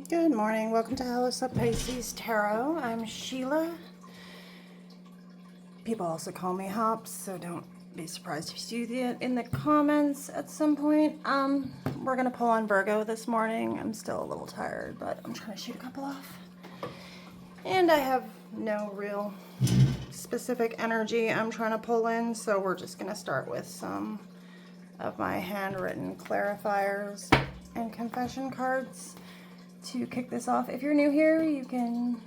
Good morning. Welcome to Alice of Pisces Tarot. I'm Sheila. People also call me Hops, so don't be surprised if you see that in the comments at some point. We're gonna pull on Virgo this morning. I'm still a little tired, but I'm trying to shoot a couple off. And I have no real specific energy I'm trying to pull in, so we're just gonna start with some of my handwritten clarifiers and confession cards. To kick this off, if you're new here, you can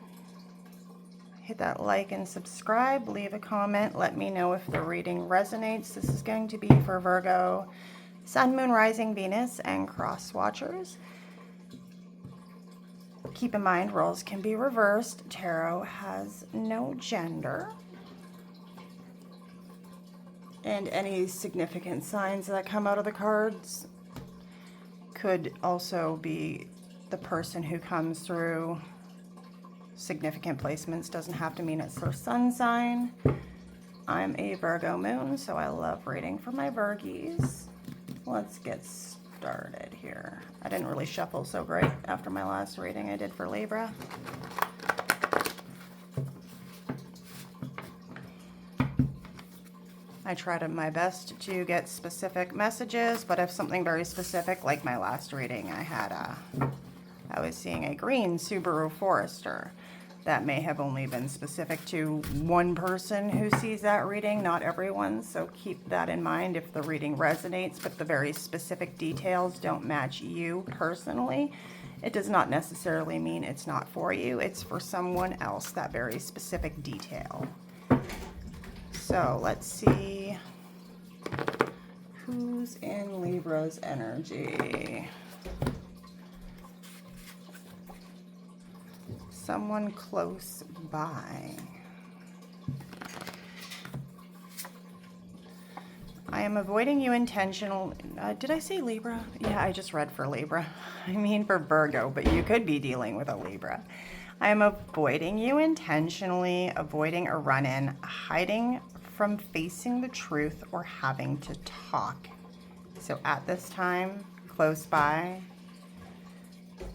hit that like and subscribe, leave a comment, let me know if the reading resonates. This is going to be for Virgo, Sun, Moon, Rising, Venus, and cross watchers. Keep in mind, roles can be reversed. Tarot has no gender. And any significant signs that come out of the cards could also be the person who comes through. Significant placements doesn't have to mean it's their sun sign. I'm a Virgo moon, so I love reading for my Virgies. Let's get started here. I didn't really shuffle so great after my last reading I did for Libra. I tried my best to get specific messages, but if something very specific, like my last reading, I was seeing a green Subaru Forester. That may have only been specific to one person who sees that reading, not everyone, so keep that in mind if the reading resonates, but the very specific details don't match you personally. It does not necessarily mean it's not for you. It's for someone else, that very specific detail. So let's see who's in Libra's energy. Someone close by. I am avoiding you intentionally. Did I say Libra? Yeah, I just read for Libra. I mean for Virgo, but you could be dealing with a Libra. I am avoiding you intentionally, avoiding a run-in, hiding from facing the truth or having to talk. So at this time, close by,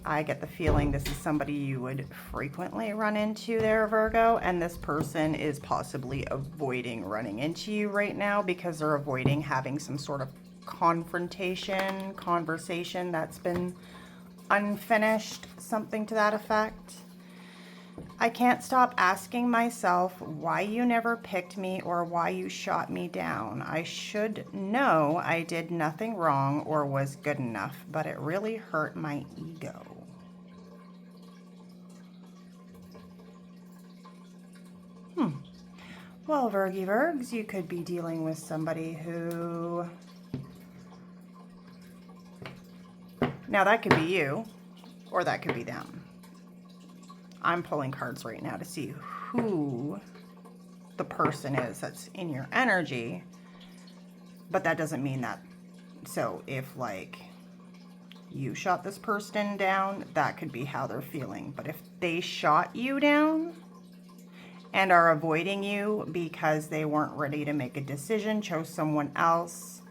I get the feeling this is somebody you would frequently run into there, Virgo, and this person is possibly avoiding running into you right now because they're avoiding having some sort of confrontation, conversation that's been unfinished, something to that effect. I can't stop asking myself why you never picked me or why you shot me down. I should know I did nothing wrong or was good enough, but it really hurt my ego. Well, Virgie Virgs, you could be dealing with somebody who... Now, that could be you, or that could be them. I'm pulling cards right now to see who the person is that's in your energy, but that doesn't mean that. So if, like, you shot this person down, that could be how they're feeling. But if they shot you down and are avoiding you because they weren't ready to make a decision, chose someone else,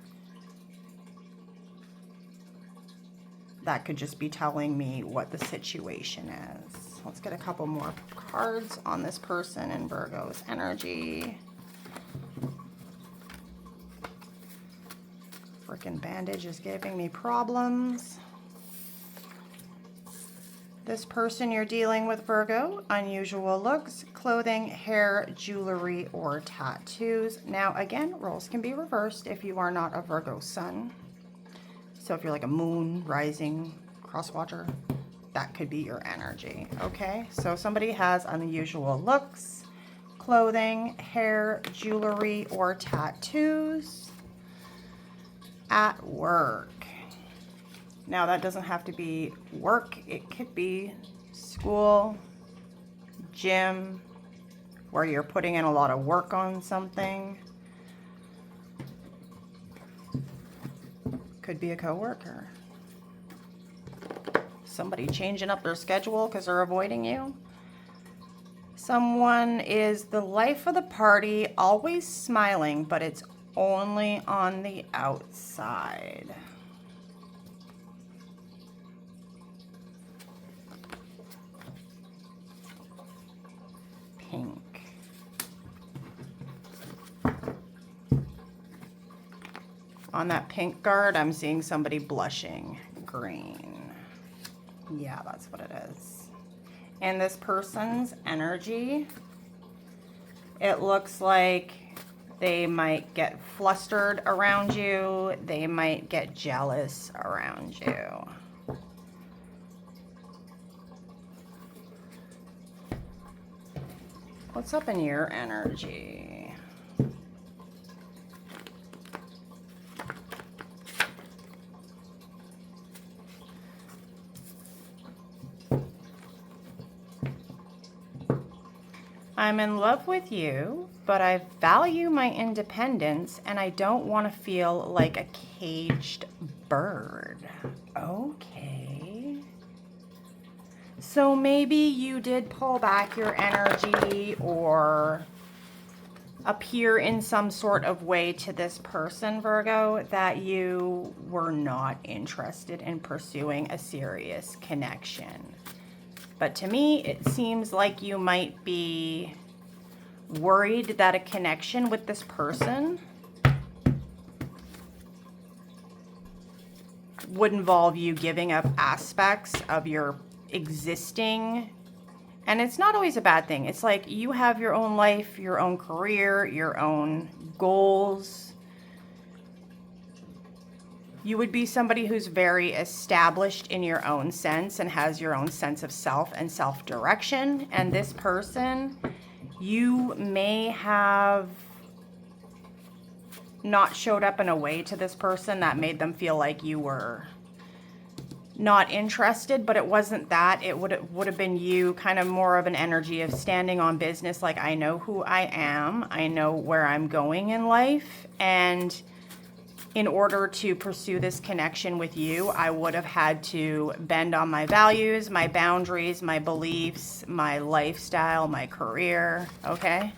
that could just be telling me what the situation is. Let's get a couple more cards on this person in Virgo's energy. Frickin' bandage is giving me problems. This person you're dealing with, Virgo, unusual looks, clothing, hair, jewelry, or tattoos. Now, again, roles can be reversed if you are not a Virgo sun. So if you're like a moon, rising, cross watcher, that could be your energy, okay? So somebody has unusual looks, clothing, hair, jewelry, or tattoos at work. Now, that doesn't have to be work. It could be school, gym, where you're putting in a lot of work on something. Could be a coworker. Somebody changing up their schedule because they're avoiding you. Someone is the life of the party, always smiling, but it's only on the outside. On that pink card, I'm seeing somebody blushing green. Yeah, that's what it is. And this person's energy, it looks like they might get flustered around you. They might get jealous around you. What's up in your energy? I'm in love with you, but I value my independence and I don't want to feel like a caged bird. Okay. So maybe you did pull back your energy or appear in some sort of way to this person, Virgo, that you were not interested in pursuing a serious connection. But to me, it seems like you might be worried that a connection with this person would involve you giving up aspects of your existing. And it's not always a bad thing. It's like you have your own life, your own career, your own goals. You would be somebody who's very established in your own sense and has your own sense of self and self-direction. And this person, you may have not showed up in a way to this person that made them feel like you were not interested, but it wasn't that. It would have been you, kind of more of an energy of standing on business, like I know who I am, I know where I'm going in life, and in order to pursue this connection with you, I would have had to bend on my values, my boundaries, my beliefs, my lifestyle, my career, okay?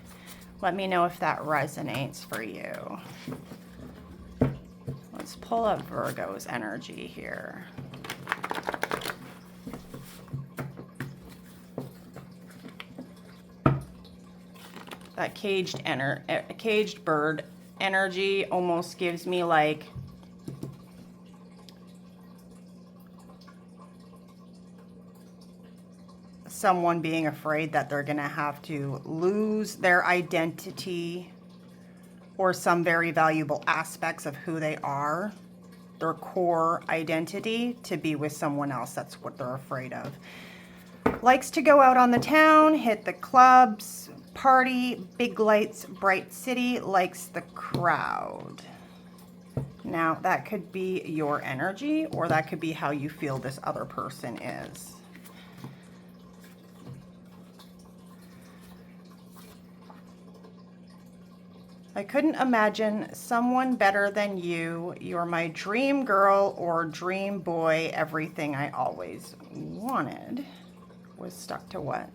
Let me know if that resonates for you. Let's pull up Virgo's energy here. That caged bird energy almost gives me like someone being afraid that they're gonna have to lose their identity or some very valuable aspects of who they are, their core identity, to be with someone else. That's what they're afraid of. Likes to go out on the town, hit the clubs, party, big lights, bright city, likes the crowd. Now, that could be your energy, or that could be how you feel this other person is. I couldn't imagine someone better than you. You're my dream girl or dream boy. Everything I always wanted. Was stuck to what?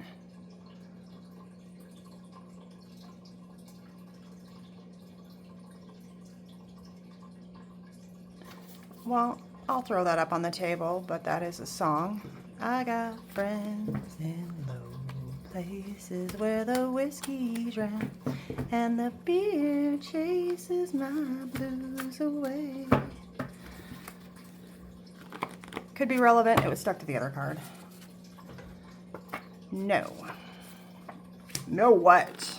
Well, I'll throw that up on the table, but that is a song. I got friends in low places where the whiskey drown and the beer chases my blues away. Could be relevant. It was stuck to the other card. No. No what?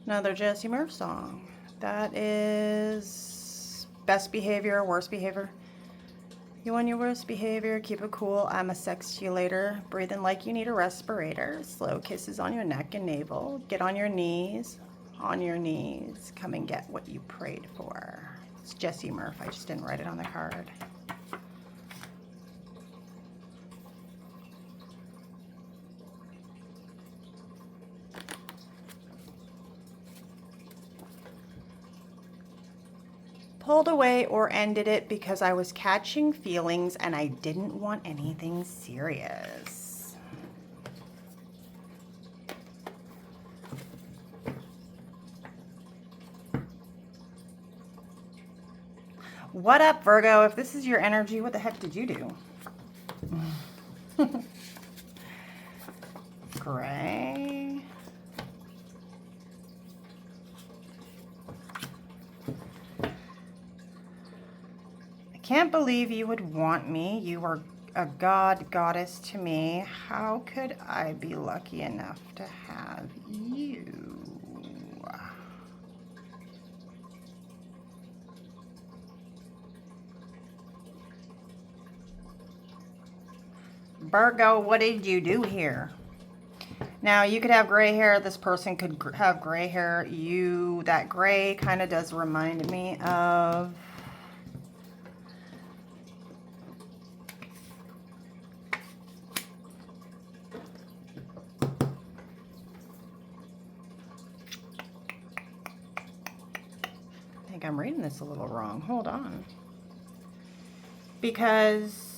Another Jessie Murph song. That is best behavior, worst behavior. You on your worst behavior, keep it cool. I'm a sexulator, breathing like you need a respirator. Slow kisses on your neck and navel. Get on your knees, come and get what you prayed for. It's Jessie Murph. I just didn't write it on the card. Pulled away or ended it because I was catching feelings and I didn't want anything serious. What up, Virgo? If this is your energy, what the heck did you do? gray. I can't believe you would want me. You are a goddess to me. How could I be lucky enough to have you? Virgo, what did you do here? Now, you could have gray hair. This person could have gray hair. That gray kind of does remind me of I think I'm reading this a little wrong. Hold on. Because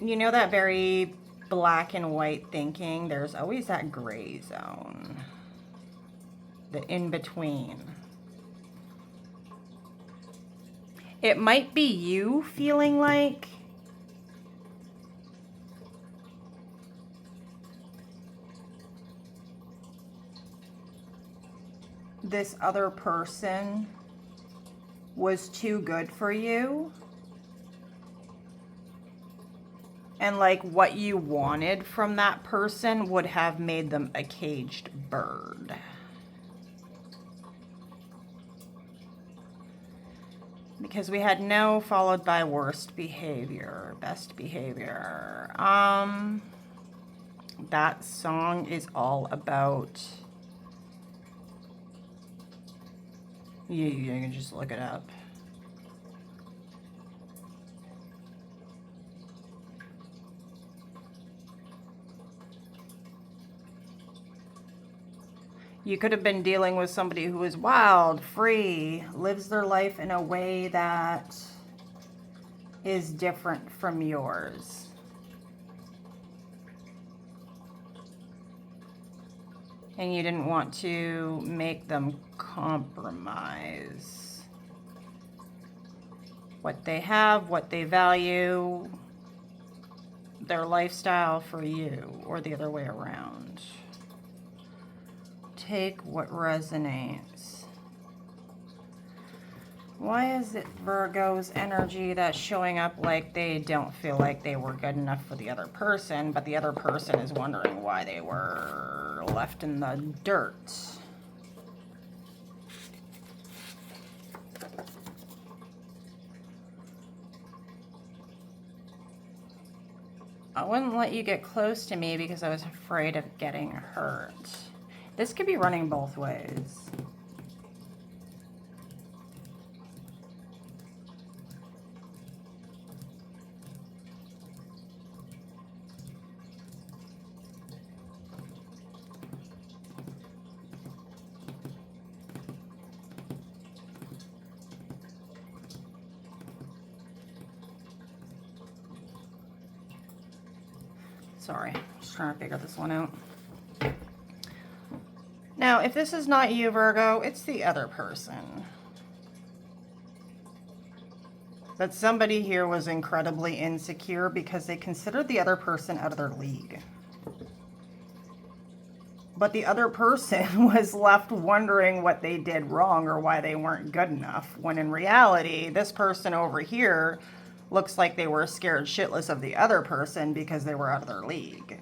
you know that very black and white thinking, there's always that gray zone, the in-between. It might be you feeling like this other person was too good for you. And like what you wanted from that person would have made them a caged bird. Because we had no followed by worst behavior, best behavior. That song is all about, you can just look it up. You could have been dealing with somebody who is wild, free, lives their life in a way that is different from yours. And you didn't want to make them compromise what they have, what they value, their lifestyle for you, or the other way around. Take what resonates. Why is it Virgo's energy that's showing up like they don't feel like they were good enough for the other person, but the other person is wondering why they were left in the dirt? I wouldn't let you get close to me because I was afraid of getting hurt. This could be running both ways. Sorry, just trying to figure this one out. Now, if this is not you, Virgo, it's the other person. That somebody here was incredibly insecure because they considered the other person out of their league. But the other person was left wondering what they did wrong or why they weren't good enough, when in reality, this person over here looks like they were scared shitless of the other person because they were out of their league.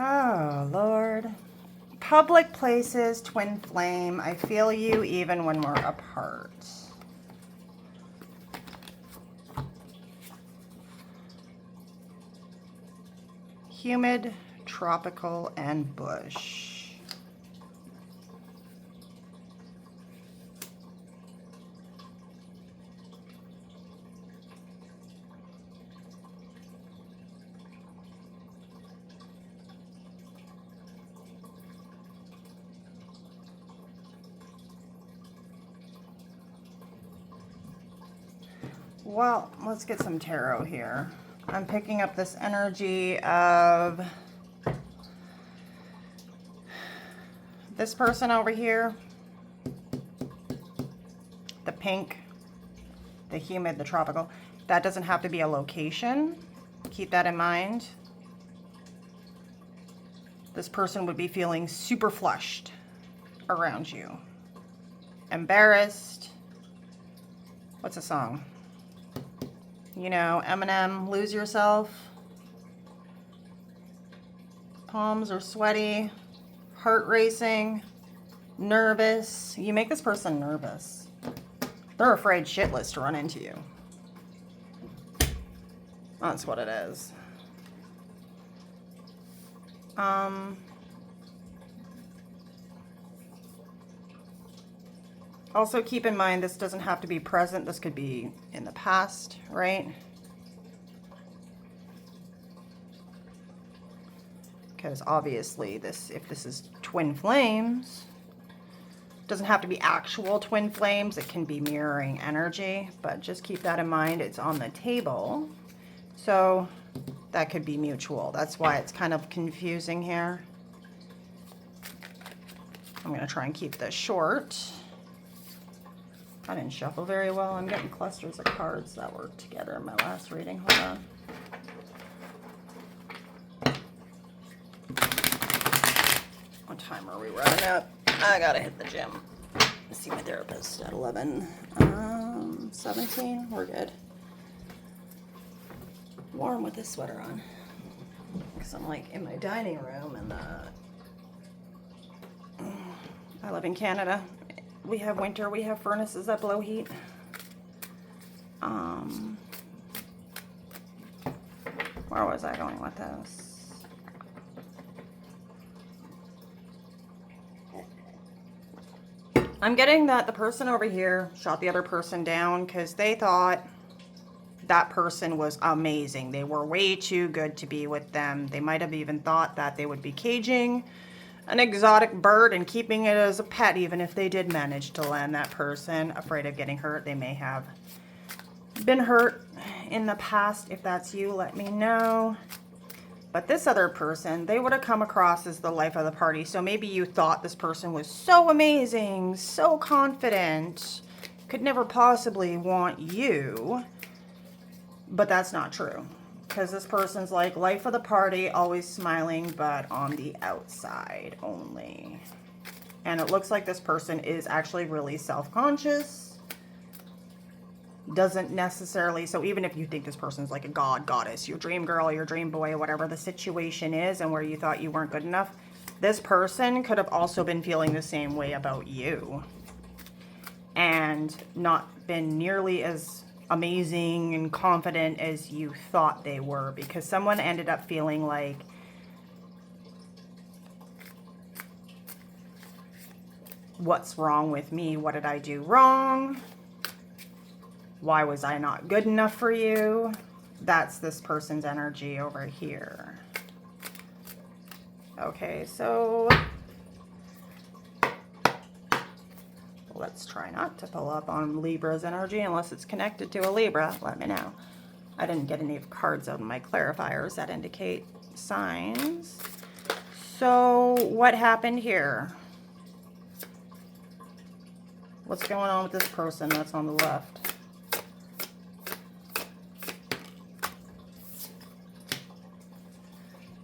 Oh, Lord. Public places, twin flame. I feel you even when we're apart. Humid, tropical, and bush. Well, let's get some tarot here. I'm picking up this energy of this person over here. The pink, the humid, the tropical. That doesn't have to be a location. Keep that in mind. This person would be feeling super flushed around you. Embarrassed. What's a song? You know, Eminem, Lose Yourself. Palms are sweaty, heart racing, nervous. You make this person nervous. They're afraid shitless to run into you. That's what it is. Also keep in mind, this doesn't have to be present. This could be in the past, right? Because obviously if this is twin flames, it doesn't have to be actual twin flames. It can be mirroring energy, but just keep that in mind. It's on the table. So that could be mutual. That's why it's kind of confusing here. I'm going to try and keep this short. I didn't shuffle very well. I'm getting clusters of cards that worked together in my last reading. Hold on. What time are we running up? I gotta hit the gym. See my therapist at 11. 17. We're good. Warm with this sweater on. Because I'm like in my dining room and I live in Canada. We have winter, we have furnaces that blow heat. Where was I going with this? I'm getting that the person over here shot the other person down because they thought that person was amazing. They were way too good to be with them. They might have even thought that they would be caging an exotic bird and keeping it as a pet, even if they did manage to land that person. Afraid of getting hurt. They may have been hurt in the past. If that's you, let me know. But this other person, they would have come across as the life of the party. So maybe you thought this person was so amazing, so confident, could never possibly want you. But that's not true. Because this person's like life of the party, always smiling, but on the outside only. And it looks like this person is actually really self-conscious. Doesn't necessarily, so even if you think this person's like a god, goddess, your dream girl, your dream boy, whatever the situation is and where you thought you weren't good enough, this person could have also been feeling the same way about you. And not been nearly as amazing and confident as you thought they were, because someone ended up feeling like what's wrong with me? What did I do wrong? Why was I not good enough for you? That's this person's energy over here. Okay, so let's try not to pull up on Libra's energy unless it's connected to a Libra. Let me know. I didn't get any cards out of my clarifiers that indicate signs. So what happened here? What's going on with this person that's on the left?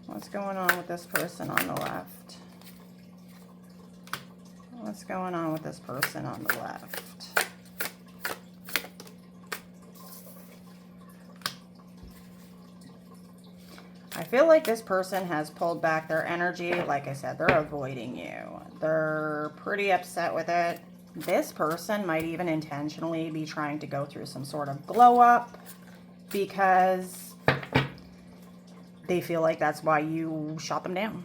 What's going on with this person on the left? What's going on with this person on the left? I feel like this person has pulled back their energy. Like I said, they're avoiding you. They're pretty upset with it. This person might even intentionally be trying to go through some sort of glow up because they feel like that's why you shot them down.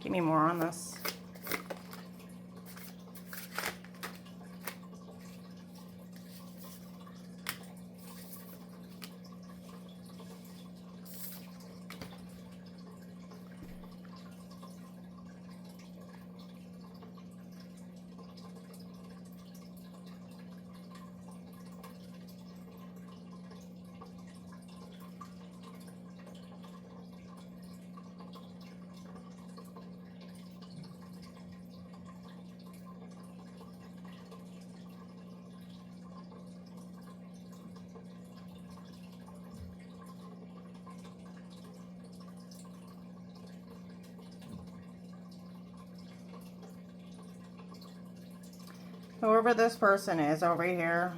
Give me more on this. Whoever this person is over here,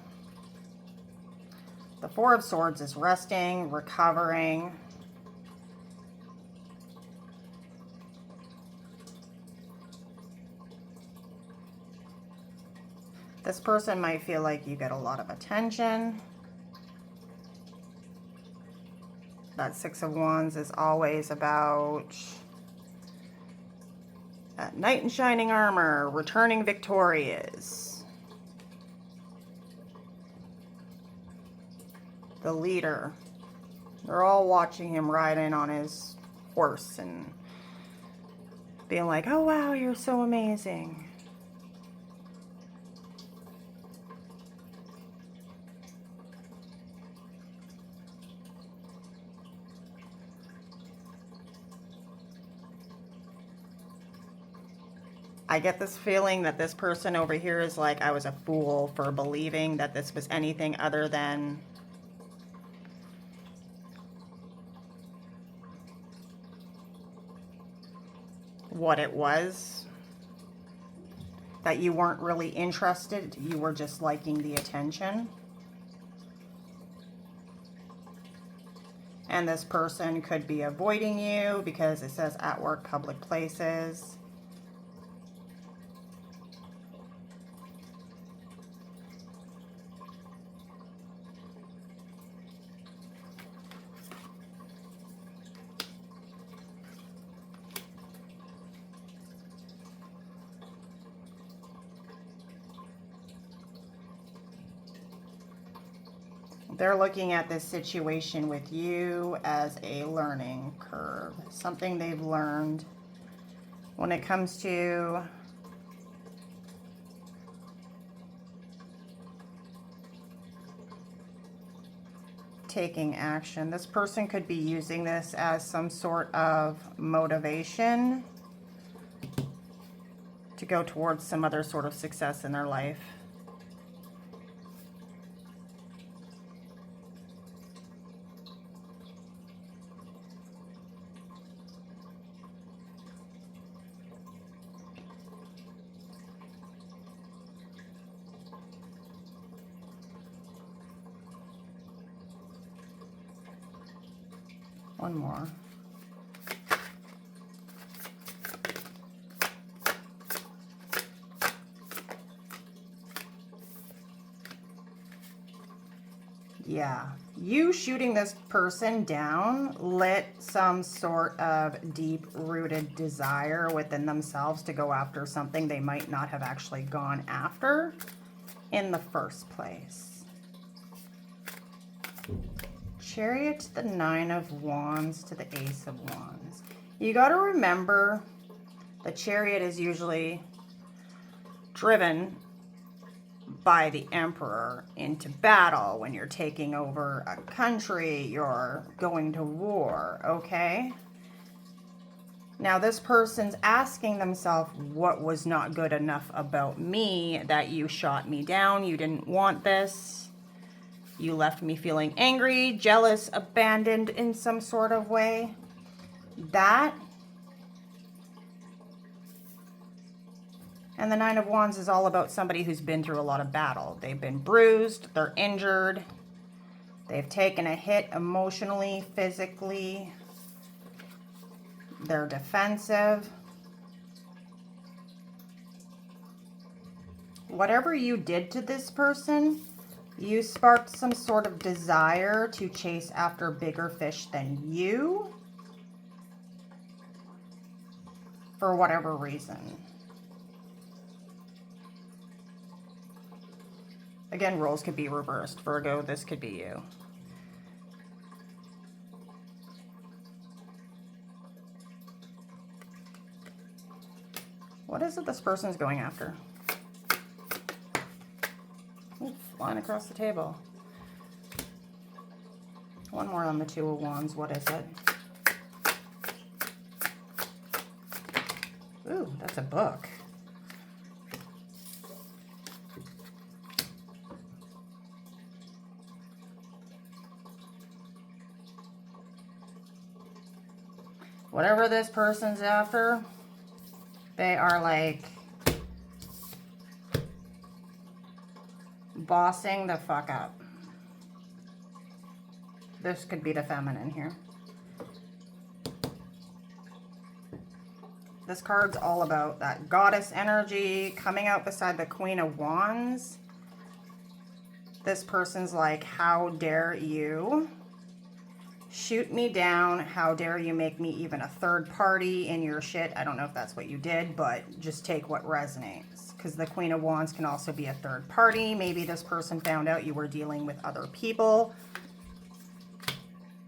the Four of Swords is resting, recovering. This person might feel like you get a lot of attention. That Six of Wands is always about that knight in shining armor, returning victorious. The leader. They're all watching him ride in on his horse and being like, oh wow, you're so amazing. I get this feeling that this person over here is like, I was a fool for believing that this was anything other than what it was. That you weren't really interested, you were just liking the attention. And this person could be avoiding you because it says at work, public places. They're looking at this situation with you as a learning curve, something they've learned when it comes to taking action. This person could be using this as some sort of motivation to go towards some other sort of success in their life. One more. Yeah, you shooting this person down lit some sort of deep-rooted desire within themselves to go after something they might not have actually gone after in the first place. Chariot to the Nine of Wands to the Ace of Wands. You got to remember the Chariot is usually driven by the Emperor into battle when you're taking over a country, you're going to war, okay? Now this person's asking themselves, what was not good enough about me that you shot me down? You didn't want this. You left me feeling angry, jealous, abandoned in some sort of way. That. And the Nine of Wands is all about somebody who's been through a lot of battle. They've been bruised, they're injured, they've taken a hit emotionally, physically, they're defensive. Whatever you did to this person, you sparked some sort of desire to chase after bigger fish than you for whatever reason. Again, roles could be reversed. Virgo, this could be you. What is it this person's going after? Ooh, flying across the table. One more on the Two of Wands. What is it? Ooh, that's a book. Whatever this person's after, they are like bossing the fuck up. This could be the feminine here. This card's all about that goddess energy coming out beside the Queen of Wands. This person's like, how dare you shoot me down? How dare you make me even a third party in your shit? I don't know if that's what you did, but just take what resonates. Because the Queen of Wands can also be a third party. Maybe this person found out you were dealing with other people.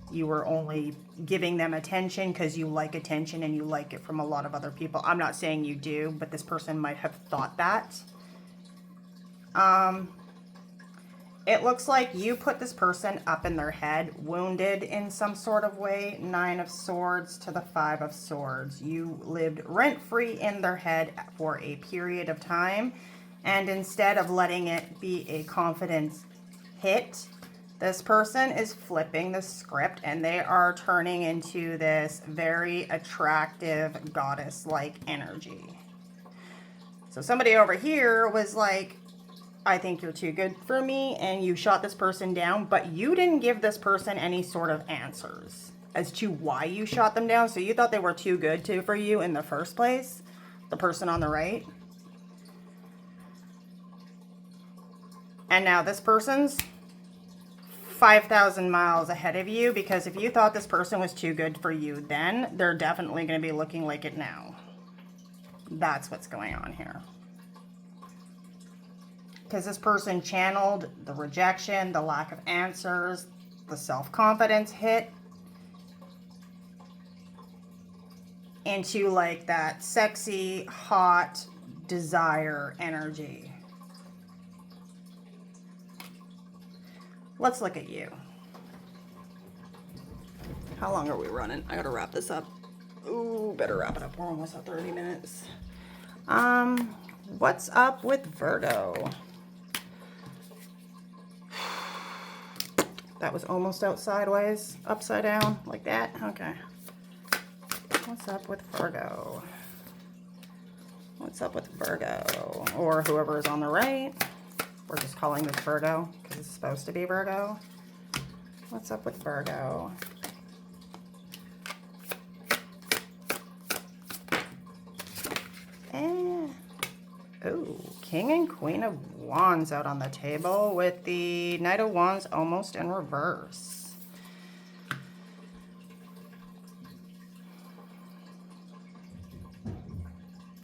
You were only giving them attention because you like attention and you like it from a lot of other people. I'm not saying you do, but this person might have thought that. It looks like you put this person up in their head, wounded in some sort of way. 9 of Swords to the 5 of Swords. You lived rent-free in their head for a period of time. And instead of letting it be a confidence hit, this person is flipping the script and they are turning into this very attractive goddess-like energy. So somebody over here was like, I think you're too good for me, and you shot this person down, but you didn't give this person any sort of answers as to why you shot them down. So you thought they were too good for you in the first place, the person on the right. And now this person's 5,000 miles ahead of you, because if you thought this person was too good for you then, they're definitely going to be looking like it now. That's what's going on here. Because this person channeled the rejection, the lack of answers, the self-confidence hit into like that sexy, hot desire energy. Let's look at you. How long are we running? I gotta wrap this up. Ooh, better wrap it up. We're almost at 30 minutes. What's up with Virgo? That was almost out sideways, upside down, like that. Okay. What's up with Virgo? What's up with Virgo? Or whoever is on the right. We're just calling this Virgo because it's supposed to be Virgo. What's up with Virgo? Oh, King and Queen of Wands out on the table with the Knight of Wands almost in reverse.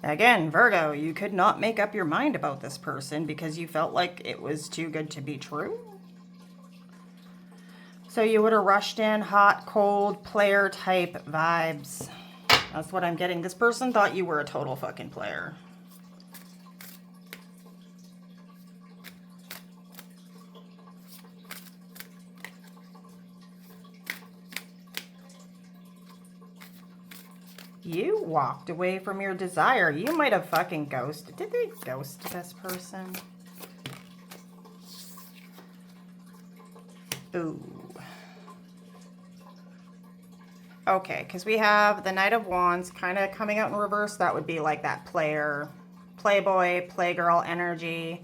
Again, Virgo, you could not make up your mind about this person because you felt like it was too good to be true. So you would have rushed in hot, cold, player type vibes. That's what I'm getting. This person thought you were a total fucking player. You walked away from your desire. You might have fucking ghosted. Did they ghost this person? Ooh. Okay, because we have the Knight of Wands kind of coming out in reverse. That would be like that player, playboy, playgirl energy.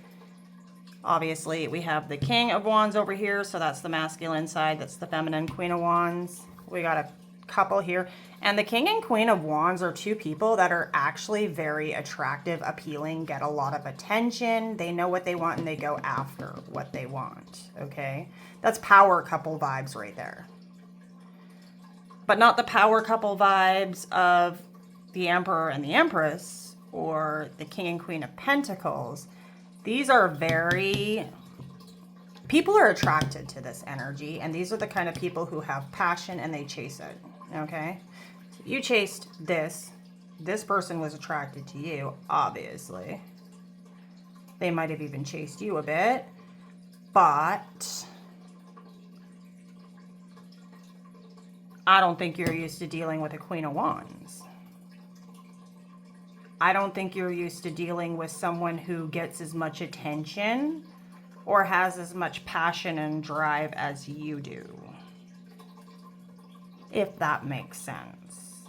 Obviously, we have the King of Wands over here, so that's the masculine side. That's the feminine Queen of Wands. We got a couple here. And the King and Queen of Wands are two people that are actually very attractive, appealing, get a lot of attention. They know what they want and they go after what they want, okay? That's power couple vibes right there. But not the power couple vibes of the Emperor and the Empress or the King and Queen of Pentacles. These are very... People are attracted to this energy, and these are the kind of people who have passion and they chase it, okay? So you chased this. This person was attracted to you, obviously. They might have even chased you a bit, but I don't think you're used to dealing with a Queen of Wands. I don't think you're used to dealing with someone who gets as much attention or has as much passion and drive as you do. If that makes sense.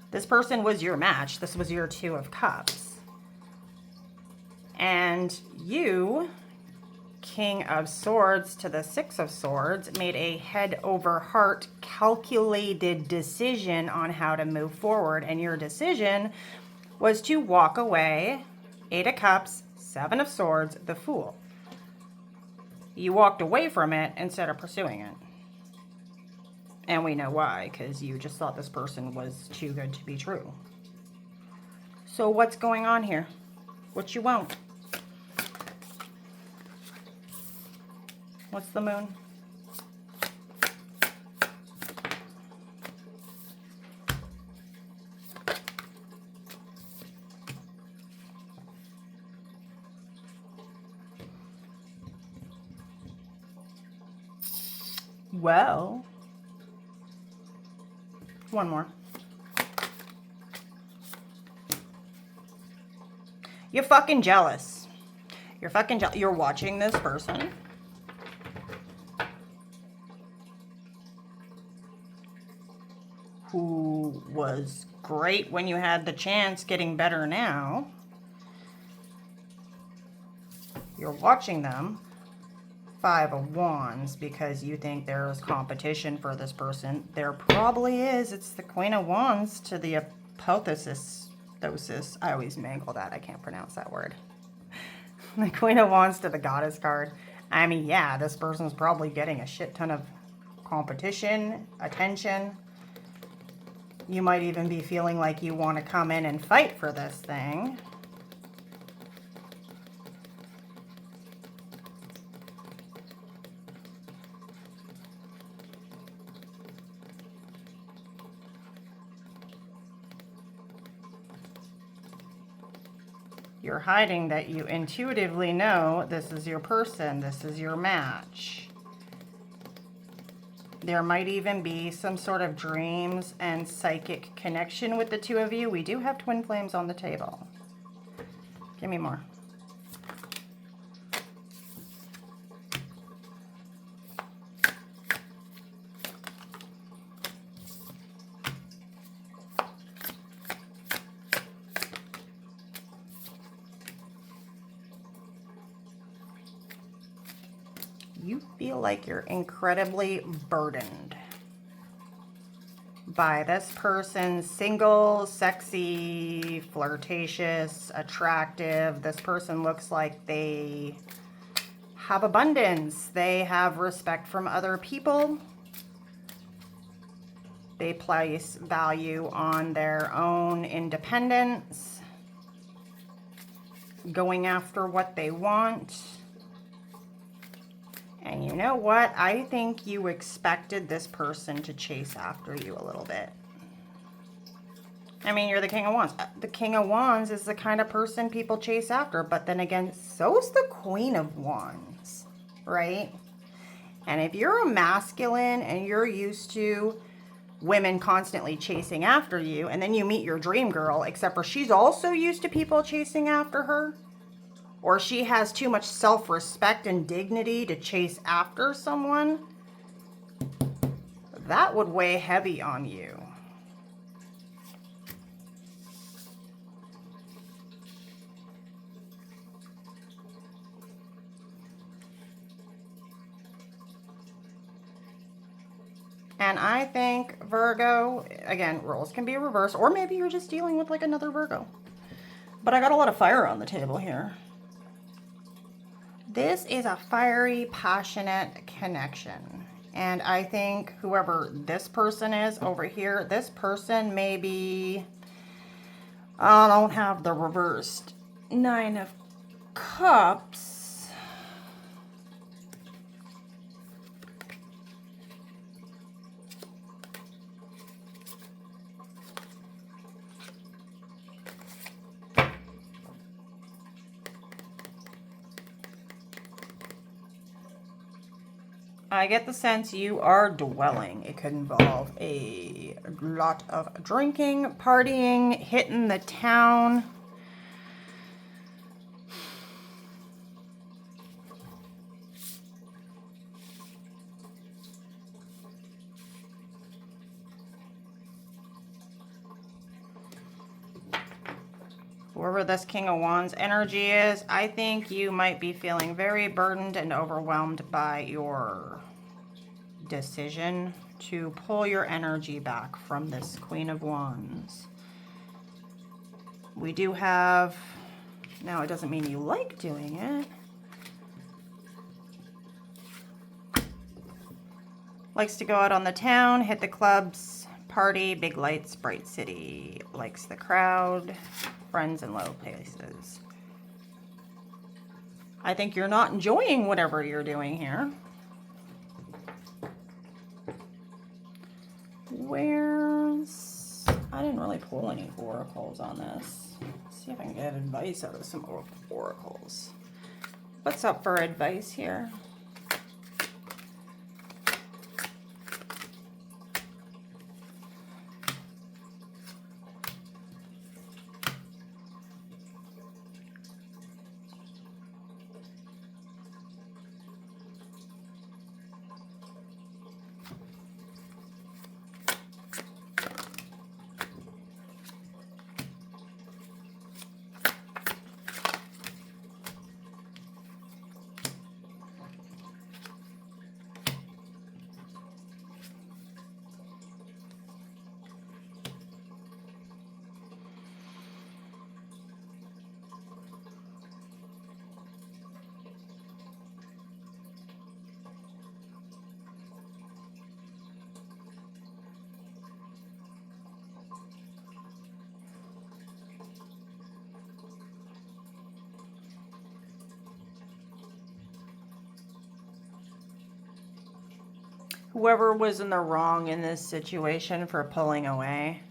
This person was your match. This was your Two of Cups. And you King of Swords to the Six of Swords, made a head over heart calculated decision on how to move forward. And your decision was to walk away. 8 of Cups, 7 of Swords, the Fool. You walked away from it instead of pursuing it. And we know why, because you just thought this person was too good to be true. So what's going on here? What you want? What's the moon? Well, one more. You're fucking jealous. You're fucking jealous. You're watching this person. Who was great when you had the chance, getting better now. You're watching them. 5 of Wands because you think there's competition for this person. There probably is. It's the Queen of Wands to the apotheosis. I always mangle that. I can't pronounce that word. The Queen of Wands to the Goddess card. I mean, yeah, this person's probably getting a shit ton of competition, attention. You might even be feeling like you want to come in and fight for this thing. You're hiding that you intuitively know this is your person, this is your match. There might even be some sort of dreams and psychic connection with the two of you. We do have twin flames on the table. Give me more. You feel like you're incredibly burdened by this person's single, sexy, flirtatious, attractive. This person looks like they have abundance. They have respect from other people. They place value on their own independence, going after what they want. And you know what? I think you expected this person to chase after you a little bit. I mean, you're the King of Wands. The King of Wands is the kind of person people chase after. But then again, so's the Queen of Wands, right? And if you're a masculine and you're used to women constantly chasing after you, and then you meet your dream girl, except for she's also used to people chasing after her, or she has too much self-respect and dignity to chase after someone, that would weigh heavy on you. And I think, Virgo, again, roles can be reversed, or maybe you're just dealing with like another Virgo. But I got a lot of fire on the table here. This is a fiery, passionate connection. And I think whoever this person is over here, this person may be, I don't have the reversed 9 of Cups. I get the sense you are dwelling. It could involve a lot of drinking, partying, hitting the town. Whoever this King of Wands energy is, I think you might be feeling very burdened and overwhelmed by your decision to pull your energy back from this Queen of Wands. We do have, now it doesn't mean you like doing it. Likes to go out on the town, hit the clubs, party, big lights, bright city. Likes the crowd, friends in low places. I think you're not enjoying whatever you're doing here. I didn't really pull any oracles on this. Let's see if I can get advice out of some oracles. What's up for advice here? Whoever was in the wrong in this situation for pulling away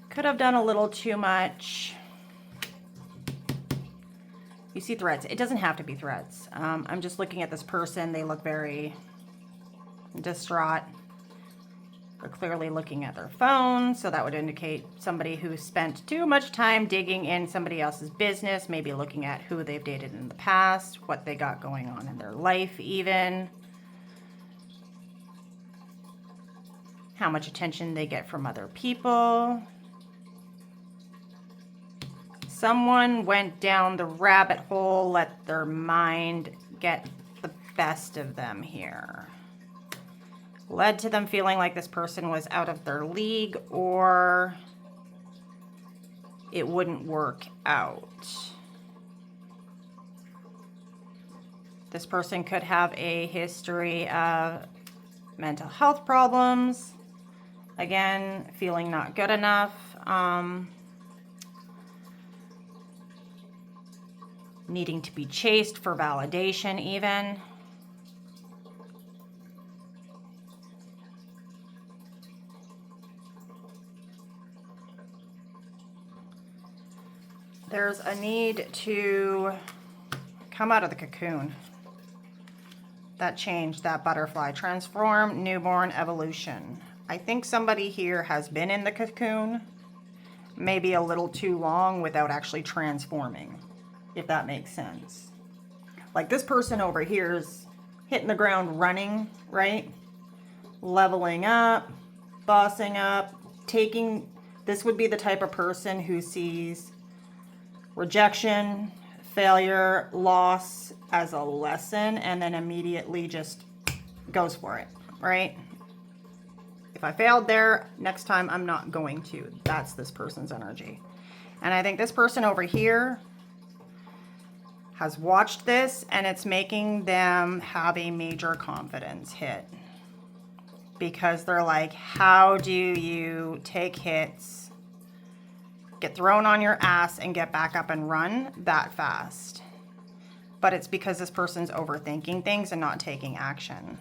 could have done a little too much. You see threats. It doesn't have to be threats. I'm just looking at this person. They look very distraught. They're clearly looking at their phone, so that would indicate somebody who spent too much time digging in somebody else's business, maybe looking at who they've dated in the past, what they got going on in their life even. How much attention they get from other people. Someone went down the rabbit hole, let their mind get the best of them here. Led to them feeling like this person was out of their league or it wouldn't work out. This person could have a history of mental health problems. Again, feeling not good enough. Needing to be chased for validation even. There's a need to come out of the cocoon. That change, that butterfly, transform, newborn, evolution. I think somebody here has been in the cocoon maybe a little too long without actually transforming, if that makes sense. Like this person over here is hitting the ground running, right? Leveling up, bossing up, taking, this would be the type of person who sees rejection, failure, loss as a lesson and then immediately just goes for it, right? If I failed there, next time I'm not going to. That's this person's energy. And I think this person over here has watched this and it's making them have a major confidence hit. Because they're like, how do you take hits, get thrown on your ass and get back up and run that fast? But it's because this person's overthinking things and not taking action.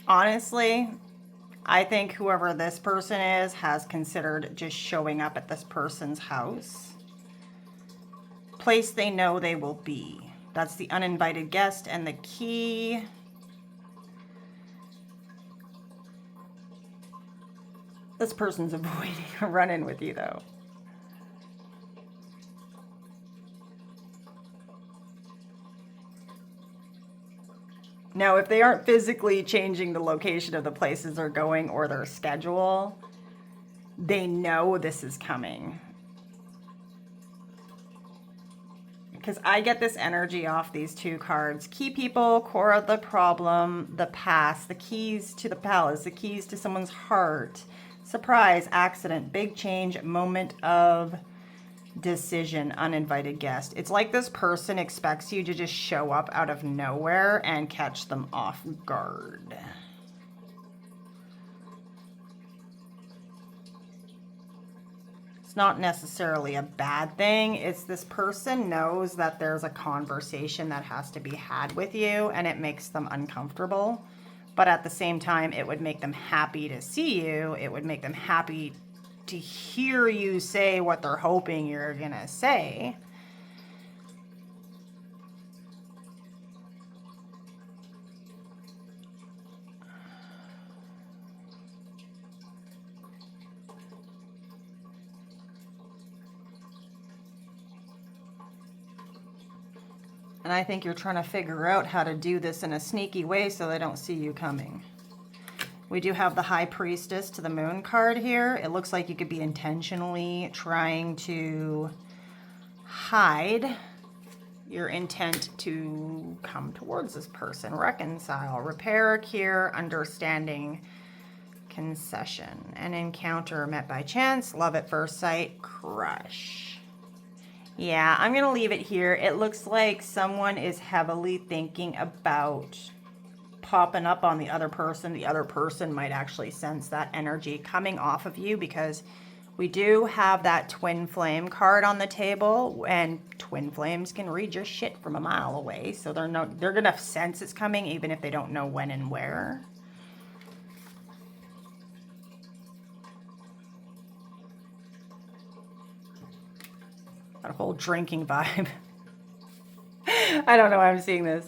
honestly, I think whoever this person is has considered just showing up at this person's house. Place they know they will be. That's the uninvited guest and the key. This person's avoiding a run-in with you, though. Now, if they aren't physically changing the location of the places they're going or their schedule, they know this is coming. Because I get this energy off these two cards. Key people, core of the problem, the past, the keys to the palace, the keys to someone's heart, surprise, accident, big change, moment of decision, uninvited guest. It's like this person expects you to just show up out of nowhere and catch them off guard. It's not necessarily a bad thing. It's this person knows that there's a conversation that has to be had with you and it makes them uncomfortable. But at the same time, it would make them happy to see you. It would make them happy to hear you say what they're hoping you're gonna say. And I think you're trying to figure out how to do this in a sneaky way so they don't see you coming. We do have the High Priestess to the Moon card here. It looks like you could be intentionally trying to hide your intent to come towards this person. Reconcile, repair, cure, understanding, concession. An encounter met by chance, love at first sight, crush. Yeah, I'm going to leave it here. It looks like someone is heavily thinking about popping up on the other person. The other person might actually sense that energy coming off of you because we do have that twin flame card on the table, and twin flames can read your shit from a mile away. So they're gonna sense it's coming even if they don't know when and where. That whole drinking vibe. I don't know why I'm seeing this.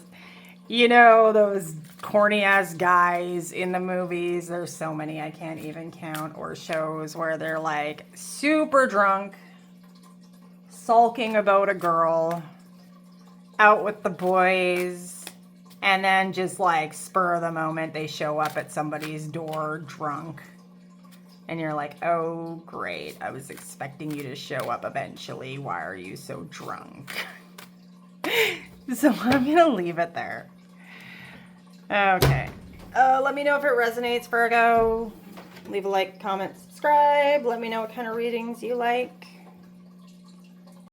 You know, those corny ass guys in the movies, there's so many I can't even count, or shows where they're like super drunk, sulking about a girl, out with the boys, and then just like spur of the moment, they show up at somebody's door drunk. And you're like, oh, great. I was expecting you to show up eventually. Why are you so drunk? So I'm going to leave it there. Okay. Let me know if it resonates, Virgo. Leave a like, comment, subscribe. Let me know what kind of readings you like.